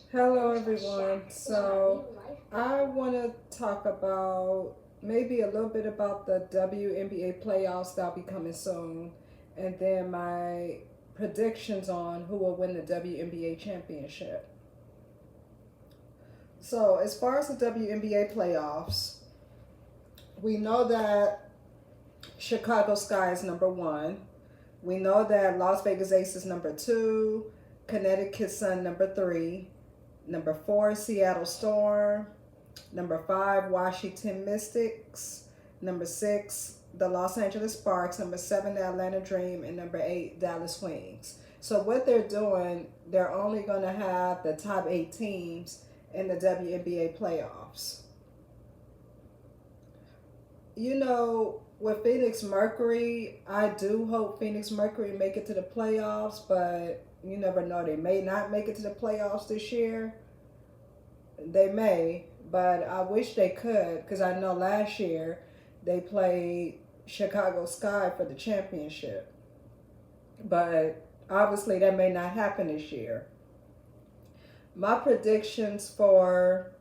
Hello, everyone. So, I want to talk about maybe a little bit about the WNBA playoffs that'll be coming soon, and then my predictions on who will win the WNBA championship. So, as far as the WNBA playoffs, we know that Chicago Sky is number one. We know that Las Vegas Ace is number two, Connecticut Sun number three, number four, Seattle Storm. Number five, Washington Mystics. Number six, the Los Angeles Sparks. Number seven, the Atlanta Dream. And number eight, Dallas Wings. So what they're doing, they're only going to have the top eight teams in the WNBA playoffs. With Phoenix Mercury, I do hope Phoenix Mercury make it to the playoffs, but you never know. They may not make it to the playoffs this year. They may, but I wish they could because I know last year they played Chicago Sky for the championship. But obviously that may not happen this year. My predictions for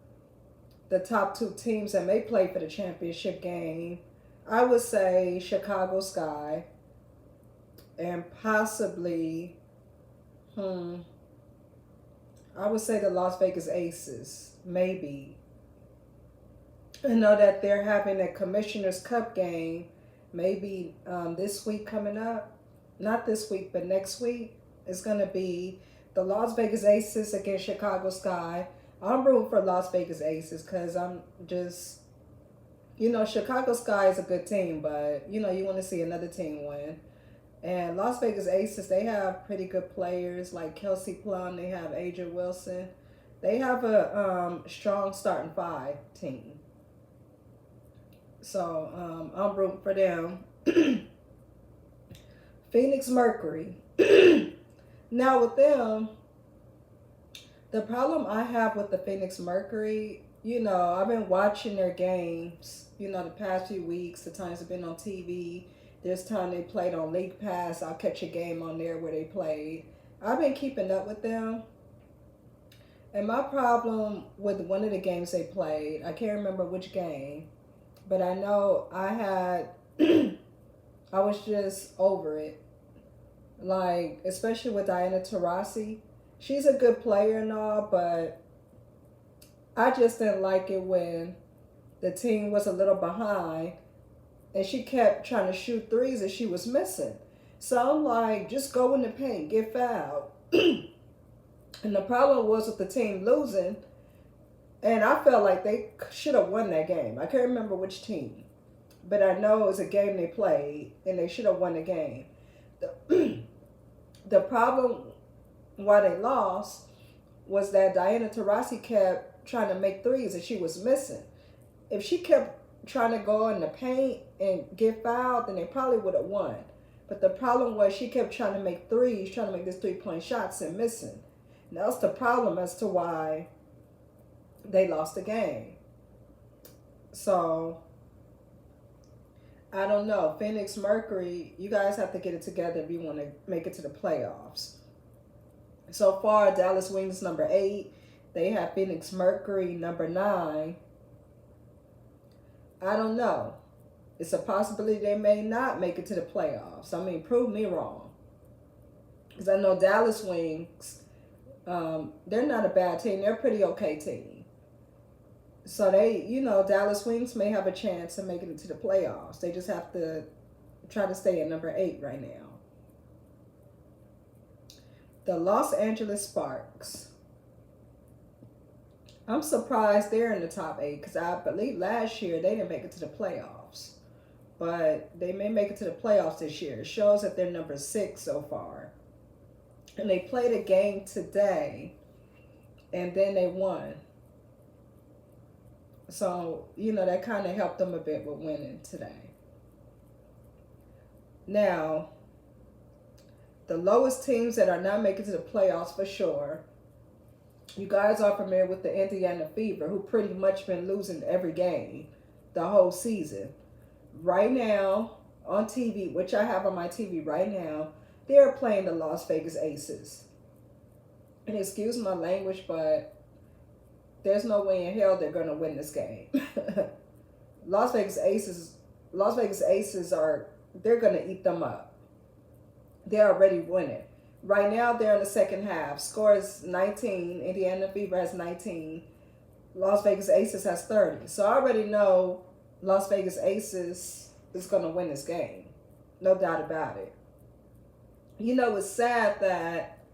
the top two teams that may play for the championship game, I would say Chicago Sky and possibly, I would say the Las Vegas Aces, maybe. I know that they're having a Commissioner's Cup game maybe this week coming up. Not this week, but next week. It's going to be the Las Vegas Aces against Chicago Sky. I'm rooting for Las Vegas Aces because I'm just, Chicago Sky is a good team, but, you want to see another team win. And Las Vegas Aces, they have pretty good players like Kelsey Plum. They have Adrian Wilson. They have a strong starting five team. So I'm rooting for them. Phoenix Mercury. Now with them, the problem I have with the Phoenix Mercury, I've been watching their games, the past few weeks, the times they've been on TV. There's time they played on League Pass. I'll catch a game on there where they played. I've been keeping up with them. And my problem with one of the games they played, I can't remember which game, but I know I had, I was just over it. Like, especially with Diana Taurasi. She's a good player and all, but I just didn't like it when the team was a little behind and she kept trying to shoot threes and she was missing. So I'm like, just go in the paint, get fouled. And the problem was with the team losing, and I felt like they should have won that game. I can't remember which team, but I know it was a game they played and they should have won the game. The problem why they lost was that Diana Taurasi kept trying to make threes and she was missing. If she kept trying to go in the paint and get fouled, then they probably would have won. But the problem was she kept trying to make threes, trying to make these 3-point shots and missing. And that's the problem as to why they lost the game. So I don't know. Phoenix Mercury, you guys have to get it together if you want to make it to the playoffs. So far, Dallas Wings number 8. They have Phoenix Mercury number 9. I don't know. It's a possibility they may not make it to the playoffs. I mean, prove me wrong. Because I know Dallas Wings, they're not a bad team. They're a pretty okay team. So Dallas Wings may have a chance of making it to the playoffs. They just have to try to stay at number 8 right now. The Los Angeles Sparks. I'm surprised they're in the top 8 because I believe last year they didn't make it to the playoffs. But they may make it to the playoffs this year. It shows that they're number 6 so far. And they played a game today and then they won. So, that kind of helped them a bit with winning today. Now, the lowest teams that are not making to the playoffs for sure, you guys are familiar with the Indiana Fever, who pretty much been losing every game the whole season. Right now, on TV, which I have on my TV right now, they're playing the Las Vegas Aces. And excuse my language, but there's no way in hell they're going to win this game. Las Vegas Aces, Las Vegas Aces are, they're going to eat them up. They're already winning. Right now, they're in the second half. Score is 19. Indiana Fever has 19. Las Vegas Aces has 30. So I already know Las Vegas Aces is going to win this game. No doubt about it. You know, it's sad that,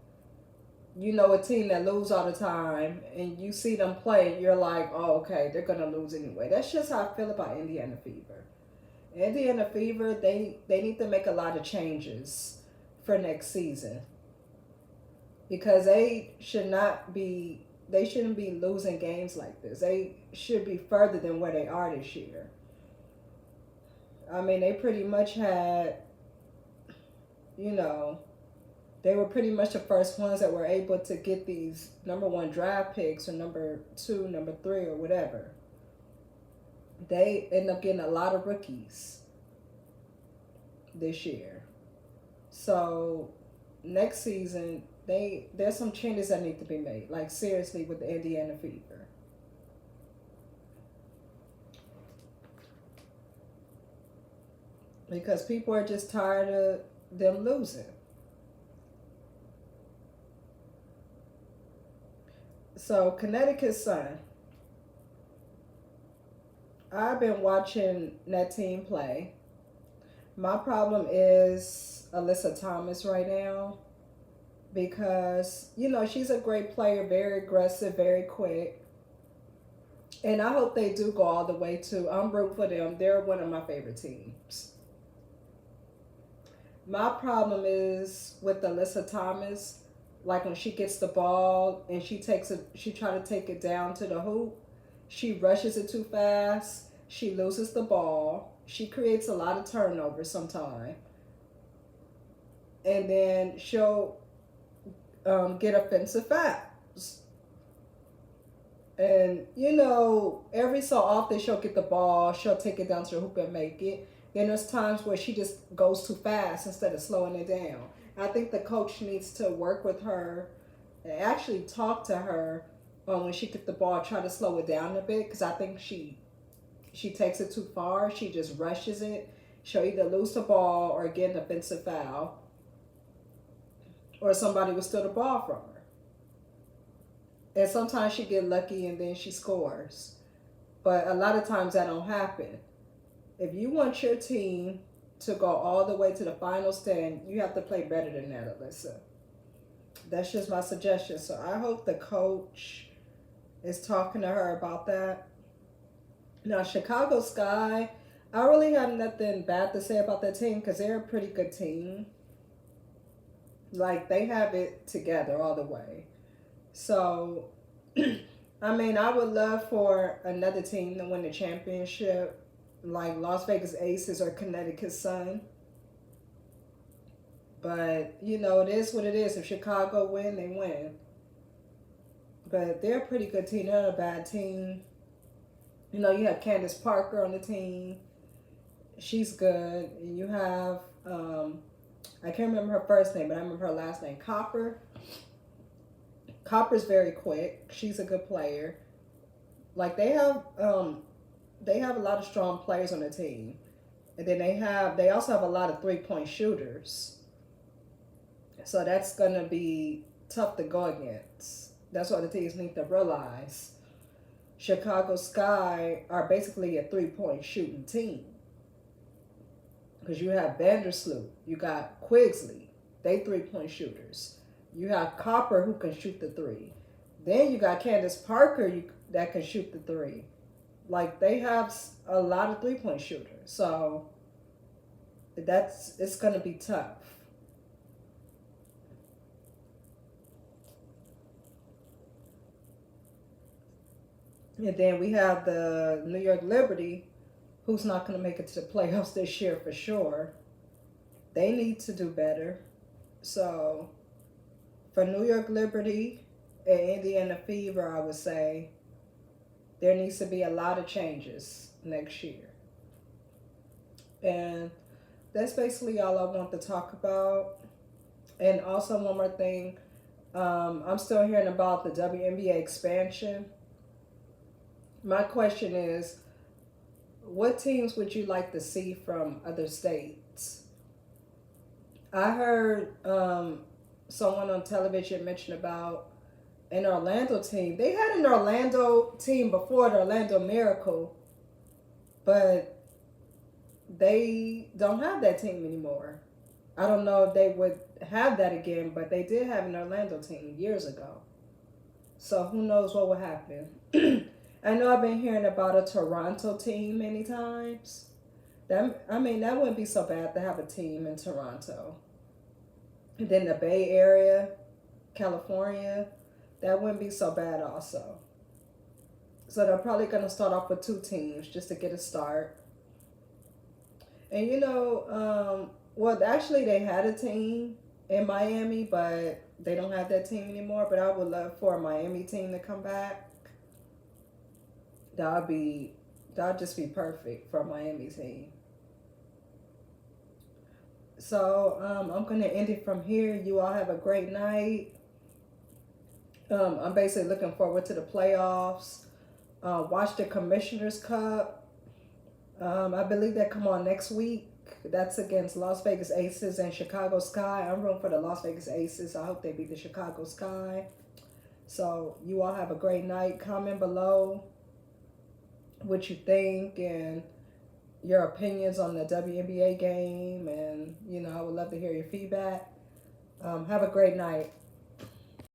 you know, a team that lose all the time and you see them play, you're like, oh, okay, they're going to lose anyway. That's just how I feel about Indiana Fever. Indiana Fever, they need to make a lot of changes for next season. Because they shouldn't be losing games like this. They should be further than where they are this year. I mean, they pretty much had, you know, they were pretty much the first ones that were able to get these number 1 draft picks or number 2, number 3, or whatever. They end up getting a lot of rookies this year. So next season, there's some changes that need to be made. Like, seriously, with the Indiana Fever. Because people are just tired of them losing. So, Connecticut Sun. I've been watching that team play. My problem is Alyssa Thomas right now. Because, you know, she's a great player, very aggressive, very quick. And I hope they do go all the way too. I'm rooting for them. They're one of my favorite teams. My problem is with Alyssa Thomas, like when she gets the ball and she tries to take it down to the hoop, she rushes it too fast. She loses the ball. She creates a lot of turnovers sometimes. And then she'll get offensive fouls. And, you know, every so often she'll get the ball, she'll take it down to the hoop and make it. Then there's times where she just goes too fast instead of slowing it down. I think the coach needs to work with her and actually talk to her when she gets the ball, try to slow it down a bit, because I think she takes it too far. She just rushes it. She'll either lose the ball or get an offensive foul, or somebody will steal the ball from her. And sometimes she get lucky and then she scores. But a lot of times that don't happen. If you want your team to go all the way to the final stand, you have to play better than that, Alyssa. That's just my suggestion. So I hope the coach is talking to her about that. Now, Chicago Sky, I really have nothing bad to say about that team because they're a pretty good team. Like, they have it together all the way. So, I mean, I would love for another team to win the championship, like Las Vegas Aces or Connecticut Sun. But, you know, it is what it is. If Chicago win, they win. But they're a pretty good team. They're not a bad team. You know, you have Candace Parker on the team. She's good. And you have, I can't remember her first name, but I remember her last name, Copper. Copper's very quick. She's a good player. Like, they have a lot of strong players on the team. And then they also have a lot of 3-point shooters. So that's going to be tough to go against. That's what the teams need to realize. Chicago Sky are basically a 3-point shooting team. Because you have Vandersloot, you got Quigley, they 3-point shooters. You have Copper who can shoot the 3. Then you got Candace Parker that can shoot the 3. Like, they have a lot of 3-point shooters. So it's going to be tough. And then we have the New York Liberty, who's not going to make it to the playoffs this year for sure. They need to do better. So, for New York Liberty and Indiana Fever, I would say there needs to be a lot of changes next year. And that's basically all I want to talk about. And also one more thing, I'm still hearing about the WNBA expansion. My question is, what teams would you like to see from other states? I heard someone on television mention about an Orlando team. They had an Orlando team before the Orlando Miracle, but they don't have that team anymore. I don't know if they would have that again, but they did have an Orlando team years ago. So who knows what will happen? I know I've been hearing about a Toronto team many times. That wouldn't be so bad to have a team in Toronto. And then the Bay Area, California, that wouldn't be so bad also. So they're probably gonna start off with two teams just to get a start. And well, actually they had a team in Miami, but they don't have that team anymore. But I would love for a Miami team to come back. That would be that'd just be perfect for a Miami team. So I'm gonna end it from here. You all have a great night. I'm basically looking forward to the playoffs. Watch the Commissioner's Cup. I believe that come on next week. That's against Las Vegas Aces and Chicago Sky. I'm rooting for the Las Vegas Aces. I hope they beat the Chicago Sky. So you all have a great night. Comment below what you think and your opinions on the WNBA game. And, I would love to hear your feedback. Have a great night.